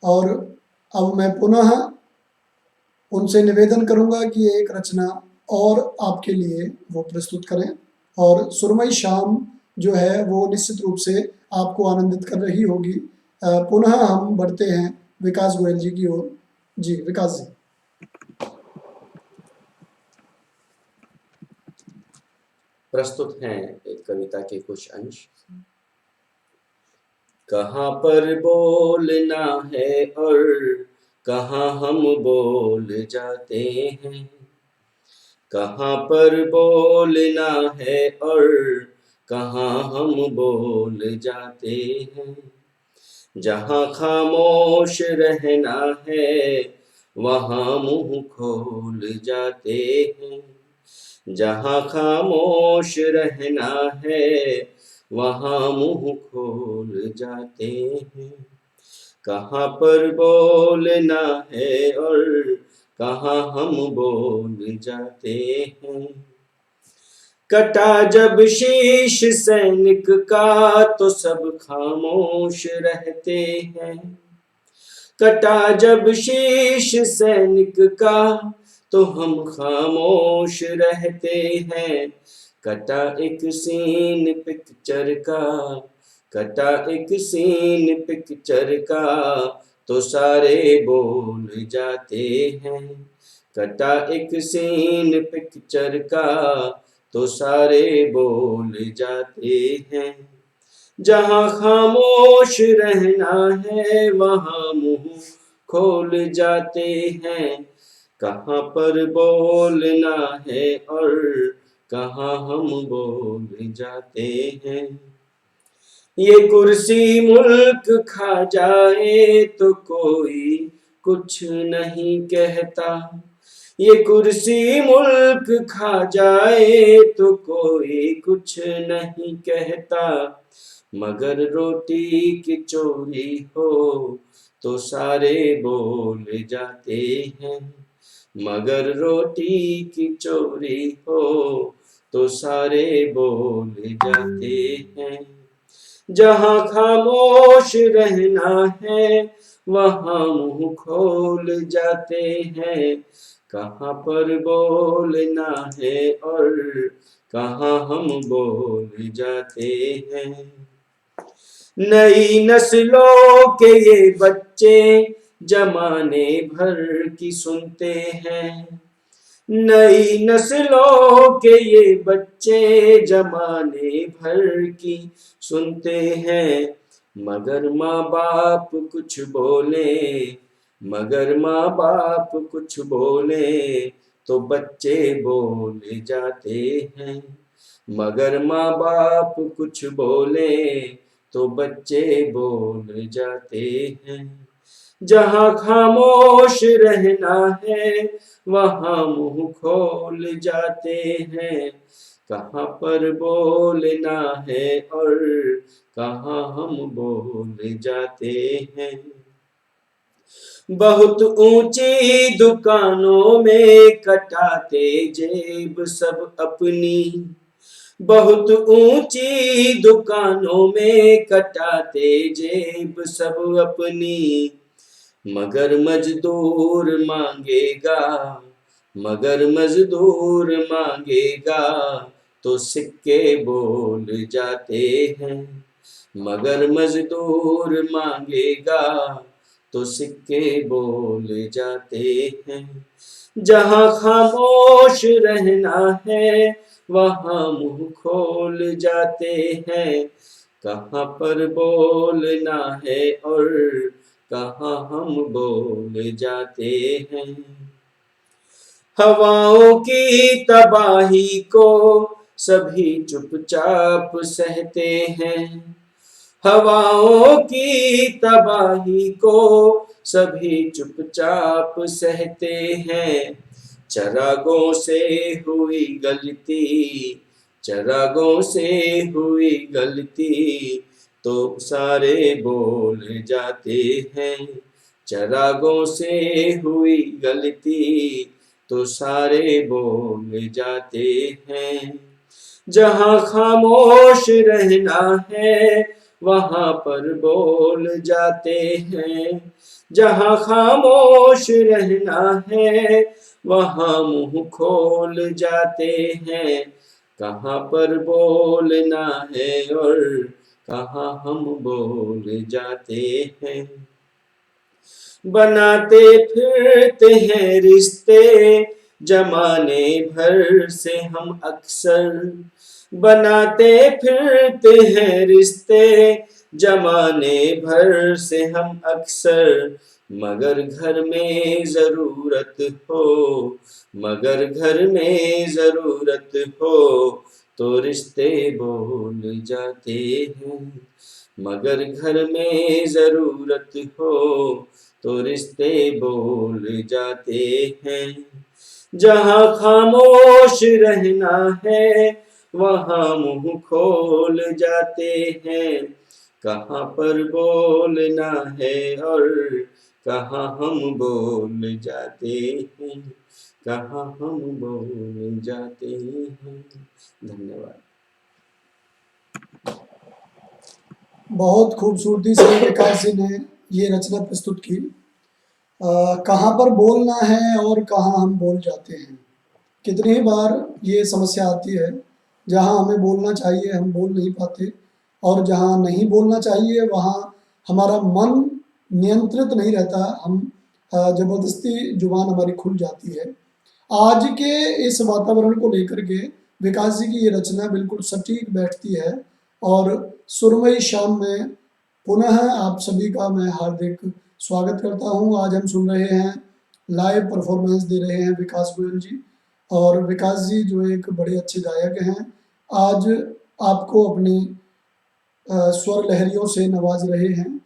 और अब मैं पुनः उनसे निवेदन करूंगा कि एक रचना और आपके लिए वो प्रस्तुत करें, और सुरमई शाम जो है वो निश्चित रूप से आपको आनंदित कर रही होगी। पुनः हम बढ़ते हैं विकास गोयल जी की ओर। जी विकास जी। प्रस्तुत हैं एक कविता के कुछ अंश। कहाँ पर बोलना है और कहाँ हम बोल जाते हैं, कहाँ पर बोलना है और कहाँ हम बोल जाते हैं। जहाँ खामोश रहना है वहाँ मुँह खोल जाते हैं, जहाँ खामोश रहना है वहाँ मुँह खोल जाते हैं। कहाँ पर बोलना है और कहाँ हम बोल जाते हैं। कटा जब शीश सैनिक का तो सब खामोश रहते हैं, कटा जब शीश सैनिक का तो हम खामोश रहते हैं। कटा एक सीन पिक्चर का, कटा एक सीन पिक्चर का तो सारे बोल जाते हैं। कटा एक सीन पिक्चर का तो सारे बोल जाते हैं। जहाँ खामोश रहना है वहाँ मुँह खोल जाते हैं। कहाँ पर बोलना है और कहाँ हम बोल जाते हैं। ये कुर्सी मुल्क खा जाए तो कोई कुछ नहीं कहता, ये कुर्सी मुल्क खा जाए तो कोई कुछ नहीं कहता। मगर रोटी की चोरी हो तो सारे बोल जाते हैं, मगर रोटी की चोरी हो तो सारे बोल जाते हैं। जहाँ खामोश रहना है वहाँ मुँह खोल जाते हैं। कहाँ पर बोलना है और कहाँ हम बोल जाते हैं। नई नस्लों के ये बच्चे जमाने भर की सुनते हैं, नई नस्लों के ये बच्चे जमाने भर की सुनते हैं। मगर माँ बाप कुछ बोले, मगर माँ बाप कुछ बोले तो बच्चे बोल जाते हैं, मगर माँ बाप कुछ बोले तो बच्चे बोल जाते हैं। जहाँ खामोश रहना है वहाँ मुँह खोल जाते हैं। कहाँ पर बोलना है और कहाँ हम बोल जाते हैं। बहुत ऊंची दुकानों में कटाते जेब सब अपनी, बहुत ऊंची दुकानों में कटाते जेब सब अपनी। मगर मजदूर मांगेगा, मगर मजदूर मांगेगा तो सिक्के बोल जाते हैं, मगर मजदूर मांगेगा तो सिक्के बोल जाते हैं। जहाँ खामोश रहना है वहाँ मुँह खोल जाते हैं। कहाँ पर बोलना है और कहाँ हम बोल जाते हैं। हवाओं की तबाही को सभी चुपचाप सहते हैं, हवाओं की तबाही को सभी चुपचाप सहते हैं। चरागों से हुई गलती, चरागों से हुई गलती तो सारे बोल जाते हैं, चरागों से हुई गलती तो सारे बोल जाते हैं। जहाँ खामोश रहना है वहाँ पर बोल जाते हैं। जहाँ खामोश रहना है वहाँ मुंह खोल जाते हैं। कहाँ पर बोलना है और कहाँ हम बोल जाते हैं। बनाते फिरते हैं रिश्ते जमाने भर से हम अक्सर। बनाते फिरते हैं रिश्ते जमाने भर से हम अक्सर। मगर घर में ज़रूरत हो, मगर घर में ज़रूरत हो तो रिश्ते बोल जाते हैं। मगर घर में ज़रूरत हो तो रिश्ते बोल जाते हैं। जहाँ खामोश रहना है वहाँ मुंह खोल जाते हैं। कहाँ पर बोलना है और कहाँ हम बोल जाते हैं। कहाँ हम बोल जाते हैं। धन्यवाद। बहुत खूबसूरती से विकास जी ने ये रचना प्रस्तुत की। कहाँ पर बोलना है और कहाँ हम बोल जाते हैं। कितनी ही बार ये समस्या आती है, जहाँ हमें बोलना चाहिए हम बोल नहीं पाते, और जहाँ नहीं बोलना चाहिए वहाँ हमारा मन नियंत्रित नहीं रहता, हम ज़बरदस्ती जुबान हमारी खुल जाती है। आज के इस वातावरण को लेकर के विकास जी की ये रचना बिल्कुल सटीक बैठती है। और सुरमई शाम में पुनः आप सभी का मैं हार्दिक स्वागत करता हूँ। आज हम सुन रहे हैं, लाइव परफॉर्मेंस दे रहे हैं विकास गोयल जी। और विकास जी जो एक बड़े अच्छे गायक हैं, आज आपको अपनी स्वर लहरियों से नवाज रहे हैं।